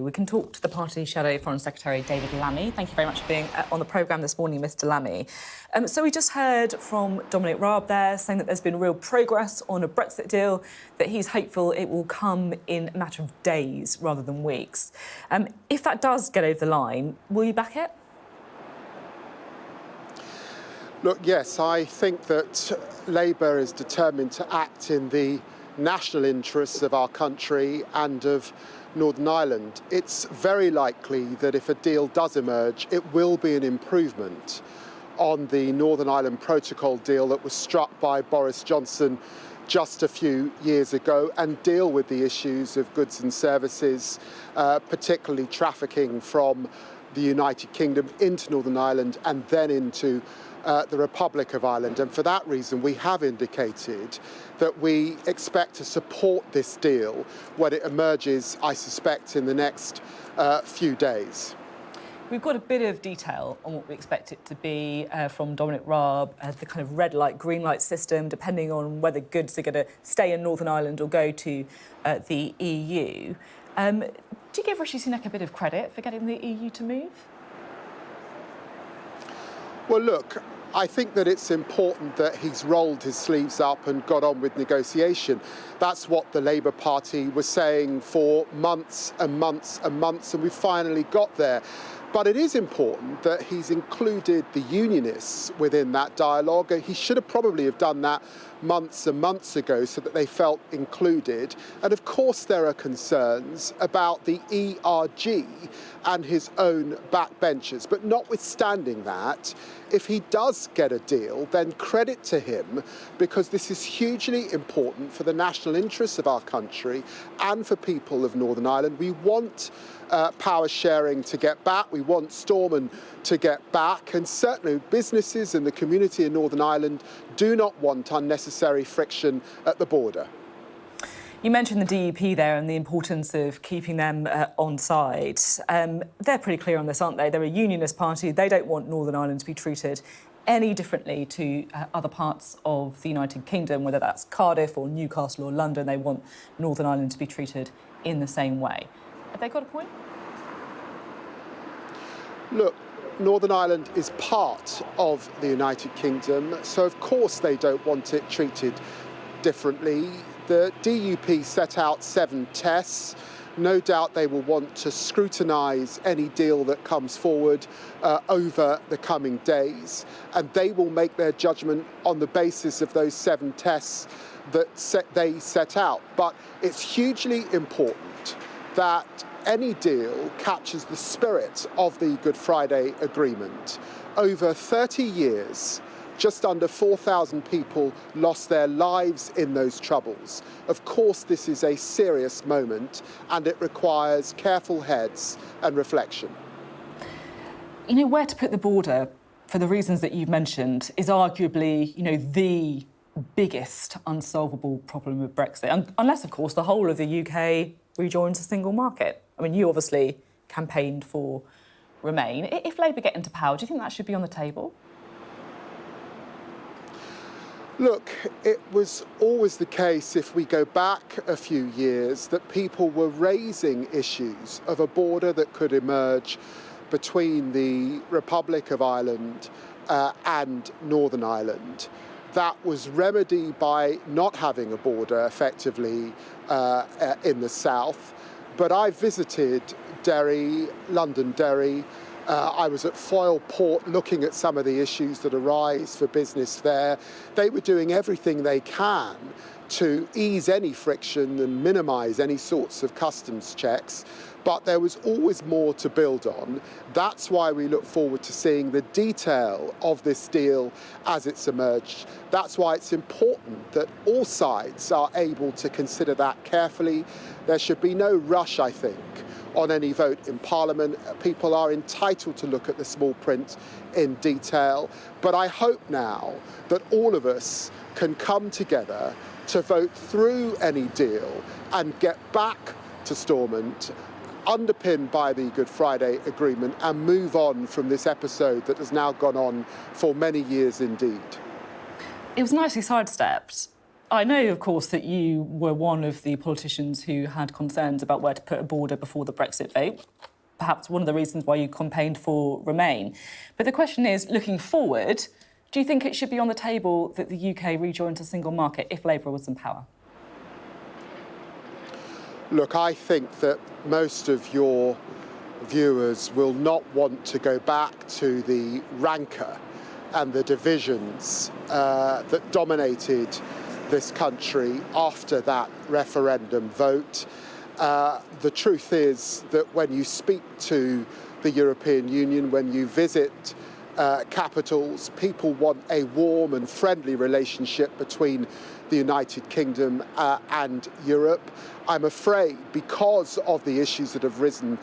We can talk to the party shadow Foreign Secretary David Lammy. Thank you very much for being on the programme this morning, Mr Lammy. So we just heard from Dominic Raab there saying that there's been real progress on a Brexit deal, that he's hopeful it will come in a matter of days rather than weeks. If that does get over the line, will you back it? Look, yes, I think that Labour is determined to act in the national interests of our country and of Northern Ireland. It's very likely that if a deal does emerge, it will be an improvement on the Northern Ireland Protocol deal that was struck by Boris Johnson just a few years ago and deal with the issues of goods and services, particularly trafficking from the United Kingdom into Northern Ireland and then into the Republic of Ireland. And for that reason, we have indicated that we expect to support this deal when it emerges, I suspect, in the next few days. We've got a bit of detail on what we expect it to be from Dominic Raab, the kind of red light, green light system, depending on whether goods are going to stay in Northern Ireland or go to the EU. Do you give Rishi Sunak a bit of credit for getting the EU to move? Well, look, I think that it's important that he's rolled his sleeves up and got on with negotiation. That's what the Labour Party was saying for months and months and months, and we finally got there. But it is important that he's included the unionists within that dialogue. He should have probably have done that months and months ago so that they felt included. And of course there are concerns about the ERG and his backbenchers. But notwithstanding that, if he does get a deal, then credit to him, because this is hugely important for the national interests of our country and for people of Northern Ireland. We want power sharing to get back. We want Stormont to get back. And certainly businesses and the community in Northern Ireland do not want unnecessary friction at the border. You mentioned the DUP there and the importance of keeping them on side. They're pretty clear on this, aren't they? They're a unionist party. They don't want Northern Ireland to be treated any differently to other parts of the United Kingdom, whether that's Cardiff or Newcastle or London. They want Northern Ireland to be treated in the same way. Have they got a point? Look, Northern Ireland is part of the United Kingdom, so of course they don't want it treated differently. The DUP set out 7 tests. No doubt they will want to scrutinise any deal that comes forward over the coming days, and they will make their judgment on the basis of those 7 tests that they set out. But it's hugely important that any deal captures the spirit of the Good Friday Agreement. Over 30 years, just under 4,000 people lost their lives in those troubles. Of course, this is a serious moment and it requires careful heads and reflection. You know, where to put the border, for the reasons that you've mentioned, is arguably, the biggest unsolvable problem with Brexit. Unless, of course, the whole of the UK rejoins a single market. I mean, you obviously campaigned for Remain. If Labour get into power, do you think that should be on the table? Look, it was always the case, if we go back a few years, that people were raising issues of a border that could emerge between the Republic of Ireland and Northern Ireland. That was remedied by not having a border effectively in the south. But I visited Derry, London Derry. I was at Foyle Port looking at some of the issues that arise for business there. They were doing everything they can to ease any friction and minimise any sorts of customs checks. But there was always more to build on. That's why we look forward to seeing the detail of this deal as it's emerged. That's why it's important that all sides are able to consider that carefully. There should be no rush, I think, on any vote in Parliament. People are entitled to look at the small print in detail. But I hope now that all of us can come together to vote through any deal and get back to Stormont, underpinned by the Good Friday Agreement, and move on from this episode that has now gone on for many years indeed. It was nicely sidestepped I know, of course, that you were one of the politicians who had concerns about where to put a border before the Brexit vote, perhaps one of the reasons why you campaigned for Remain. But the question is, looking forward, do you think it should be on the table that the UK rejoins a single market if Labour was in power? Look, I think that most of your viewers will not want to go back to the rancour and the divisions that dominated this country after that referendum vote. The truth is that when you speak to the European Union, when you visit capitals, people want a warm and friendly relationship between the United Kingdom and Europe. I'm afraid because of the issues that have risen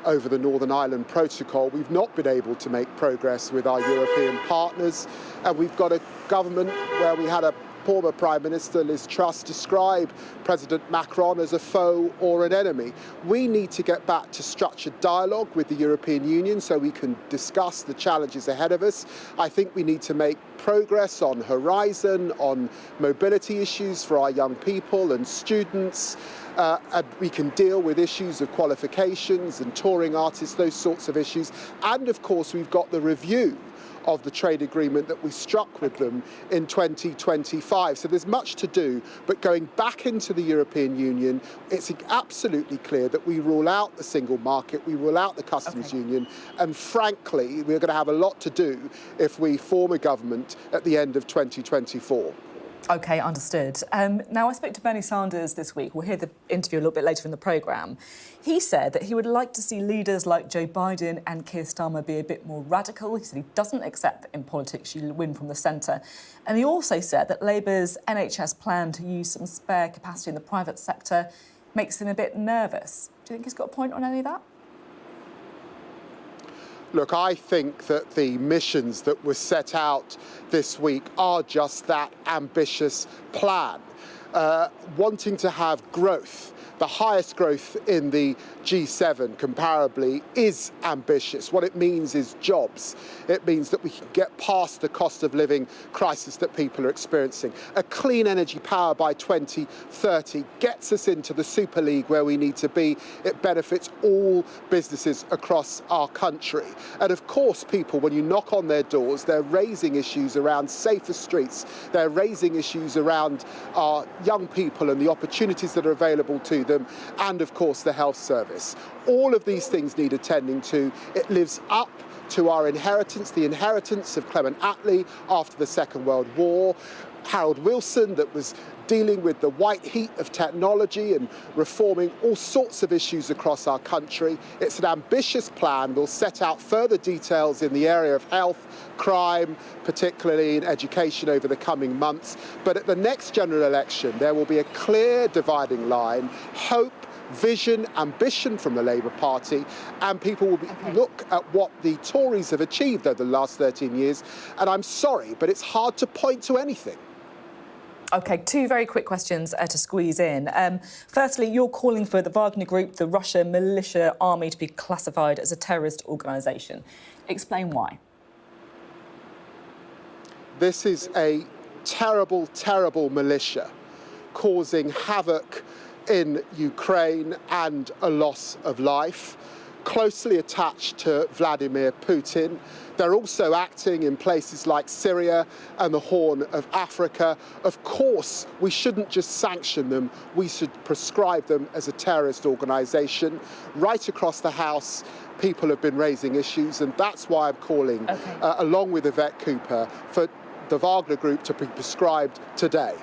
over the Northern Ireland Protocol, we've not been able to make progress with our European partners. And we've got a government where we had a former Prime Minister, Liz Truss, describe President Macron as a foe or an enemy. We need to get back to structured dialogue with the European Union so we can discuss the challenges ahead of us. I think we need to make progress on Horizon, on mobility issues for our young people and students. And we can deal with issues of qualifications and touring artists, those sorts of issues. And of course, we've got the review of the trade agreement that we struck with them in 2025. So there's much to do, but going back into the European Union, it's absolutely clear that we rule out the single market, we rule out the customs union, and frankly, we're going to have a lot to do if we form a government at the end of 2024. OK, understood. Now, I spoke to Bernie Sanders this week. We'll hear the interview a little bit later in the programme. He said that he would like to see leaders like Joe Biden and Keir Starmer be a bit more radical. He said he doesn't accept that in politics you win from the centre. And he also said that Labour's NHS plan to use some spare capacity in the private sector makes him a bit nervous. Do you think he's got a point on any of that? Look, I think that the missions that were set out this week are just that ambitious plan, wanting to have growth. The highest growth in the G7 comparably is ambitious. What it means is jobs. It means that we can get past the cost of living crisis that people are experiencing. A clean energy power by 2030 gets us into the super league where we need to be. It benefits all businesses across our country. And of course, people, when you knock on their doors, they're raising issues around safer streets. They're raising issues around our young people and the opportunities that are available to them, and of course the health service. All of these things need attending to. It lives up to our inheritance, the inheritance of Clement Attlee after the Second World War, Harold Wilson that was dealing with the white heat of technology and reforming all sorts of issues across our country. It's an ambitious plan. We'll set out further details in the area of health, crime, particularly in education over the coming months. But at the next general election, there will be a clear dividing line, hope, vision, ambition from the Labour Party, and people will look at what the Tories have achieved over the last 13 years. And I'm sorry, but it's hard to point to anything. OK, two very quick questions to squeeze in. Firstly, you're calling for the Wagner Group, the Russia militia army, to be classified as a terrorist organisation. Explain why. This is a terrible, terrible militia causing havoc in Ukraine and a loss of life, closely attached to Vladimir Putin. They're also acting in places like Syria and the Horn of Africa. Of course, we shouldn't just sanction them, we should prescribe them as a terrorist organisation. Right across the House, people have been raising issues, and that's why I'm calling, along with Yvette Cooper, for the Wagner Group to be prescribed today.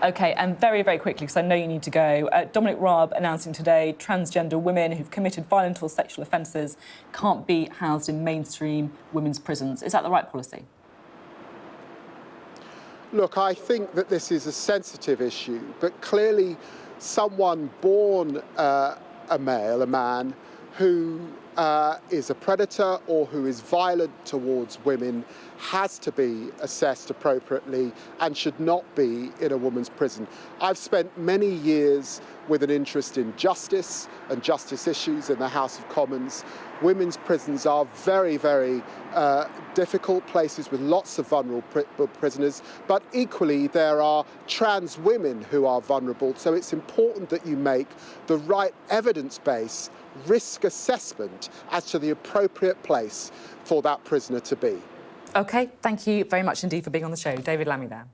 OK, and very, very quickly, because I know you need to go, Dominic Raab announcing today transgender women who've committed violent or sexual offences can't be housed in mainstream women's prisons. Is that the right policy? Look, I think that this is a sensitive issue, but clearly someone born a male, a man, who is a predator or who is violent towards women has to be assessed appropriately and should not be in a woman's prison. I've spent many years with an interest in justice and justice issues in the House of Commons. Women's prisons are very, very difficult places with lots of vulnerable prisoners, but equally there are trans women who are vulnerable, so it's important that you make the right evidence-based risk assessment as to the appropriate place for that prisoner to be. OK, thank you very much indeed for being on the show. David Lammy there.